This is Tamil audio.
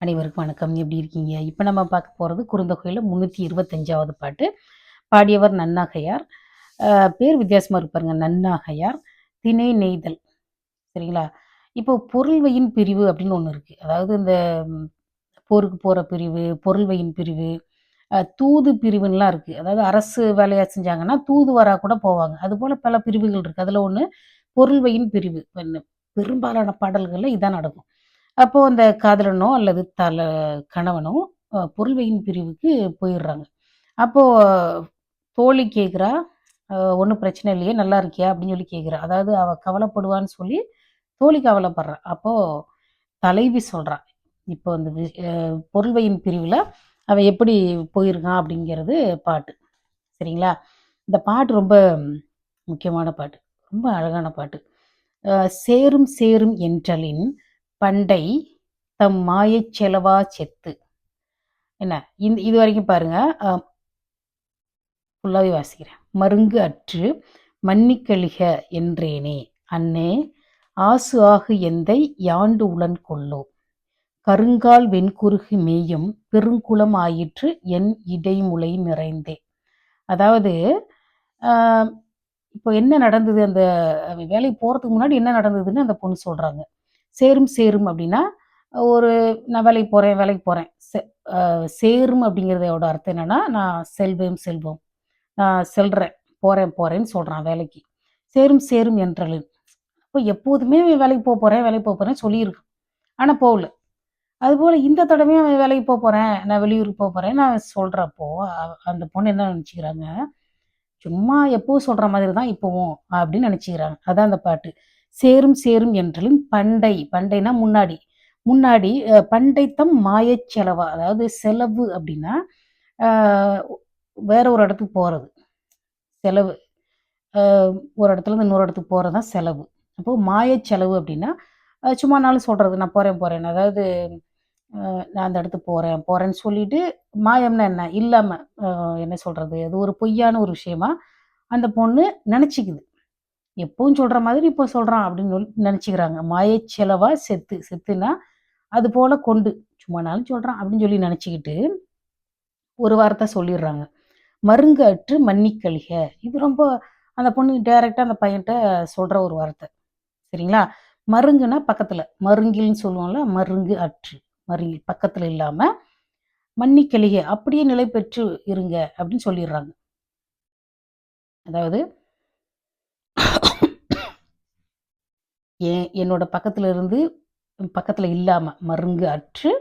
அனைவருக்கும் வணக்கம். எப்படி இருக்கீங்க? இப்ப நம்ம பார்க்க போறது குறுந்தொகையில 325வது பாட்டு. பாடியவர் நன்னாகையார். அ பேர் வித்தியாசமா இருக்கு பாருங்க. நன்னாகையார். திணை நெய்தல். சரிங்களா? இப்போ பொருள்வயின் பிரிவு அப்படின்னு ஒண்ணு இருக்கு. அதாவது இந்த ம் போருக்கு போற பிரிவு, பொருள்வயின் பிரிவு, தூது பிரிவுன்லாம் இருக்கு. அதாவது அரசு வேலையா செஞ்சாங்கன்னா, தூதுவரா கூட போவாங்க. அதுபோல பல பிரிவுகள் இருக்கு. அதுல ஒண்ணு பொருள்வயின் பிரிவு. பெரும்பாலான பாடல்கள்ல இதான் நடக்கும். அப்போ அந்த காதலனோ அல்லது கணவனோ பொருள்வயின் பிரிவுக்கு போயிடுறாங்க. அப்போ தோழி கேட்குறா, "ஒண்ணும் பிரச்சனை இல்லையே, நல்லா இருக்கியா?" அப்படின்னு சொல்லி கேட்குறா. அதாவது அவ கவலைப்படுவான்னு சொல்லி தோழி கவலைப்படுறா. அப்போ தலைவி சொல்றா, இப்போ அந்த பொருள்வயின் பிரிவுல அவன் எப்படி போயிருக்கான் அப்படிங்கிறது பாட்டு. சரிங்களா? இந்த பாட்டு ரொம்ப முக்கியமான பாட்டு. ரொம்ப அழகான பாட்டு. அ "சேரும் சேரும் என்றலின் பண்டை தம் மாயச் செலவா செத்து." என்ன இதுவரைக்கும் பாருங்க. அ ஃபுல்லாவே வாசிக்கிறேன். "மருங்கு அற்று மன்னிக்கலிக என்றேனே அன்னே ஆசு ஆகு எந்தை யாண்டு உளன் கொல்லோ கருங்கால் வெண்குருகு மேயும் பெருங்குளம் ஆயிற்று என் இடைமுலை நிறைந்தே." அதாவது அ இப்போ என்ன நடந்தது அந்த வேலைக்கு போறதுக்கு முன்னாடி என்ன நடந்ததுன்னு அந்த பொண்ணு சொல்றாங்க. சேரும் சேரும் அப்படின்னா, ஒரு நான் வேலைக்கு போறேன், வேலைக்கு போறேன். சேரும் அப்படிங்கிறதோட அர்த்தம் என்னன்னா, நான் செல்வேன், செல்வோம். நான் செல்றேன், போறேன், போறேன்னு சொல்றான் வேலைக்கு. சேரும் சேரும் என்றலின். அப்போ எப்போதுமே வேலைக்கு போறேன், வேலைக்கு போறேன்னு சொல்லியிருக்கான். ஆனா போகல. அதுபோல இந்த தடவையும் அவன் வேலைக்கு போறேன், நான் வெளியூருக்கு போறேன்னு அவன் சொல்றப்போ, அந்த பொண்ணு என்ன நினைச்சுக்கிறாங்க, சும்மா எப்பவும் சொல்ற மாதிரி தான் இப்பவும் அப்படின்னு நினைச்சுக்கிறாங்க. அதான் அந்த பாட்டு. சேரும் சேரும் என்றலும் பண்டை, பண்டைனா முன்னாடி. முன்னாடி பண்டைத்தம் மாயச் செலவா. அதாவது செலவு அப்படின்னா, அ வேற ஒரு இடத்துக்கு போறது. செலவு. அ ஒரு இடத்துலருந்து இன்னொரு இடத்துக்கு போறது தான் செலவு. அப்போ மாயச் செலவு அப்படின்னா, சும்மானாலும் சொல்றது. நான் போறேன் போறேன்னு. அதாவது நான் அந்த இடத்துக்கு போறேன், போறேன்னு சொல்லிட்டு மாயம்னா என்ன? இல்லாம என்ன சொல்றது? அது ஒரு பொய்யான ஒரு விஷயமா அந்த பொண்ணு நெனச்சுக்குது. எப்பவும் சொல்ற மாதிரி இப்போ சொல்றான் அப்படின்னு நெனச்சுக்கிறாங்க. மாயச் செலவா செத்து. செத்துன்னா, அது போல கொண்டு. சும்மானாலும் சொல்றான் அப்படின்னு சொல்லி நெனச்சுக்கிட்டு, ஒரு வார்த்த சொல்லிர்றாங்க. மருங்கு அற்று மன்னிக்கழிக. இது ரொம்ப அந்த பொண்ணு டைரக்ட்டா அந்த பையன்ட்ட சொல்ற ஒரு வார்த்தை. சரிங்களா? மருங்குன்னா பக்கத்துல. மருங்கில்ன்னு சொல்லுவோம்ல, மருங்கு அற்று. மருங்கில் பக்கத்துல இல்லாம, மன்னிக்கழிக அப்படியே நிலை பெற்று இருங்க அப்படின்னு சொல்லிர்றாங்க. அதாவது என்னோட பக்கத்துல இருந்து பக்கத்துல இல்லாம, மருங்கு அற்று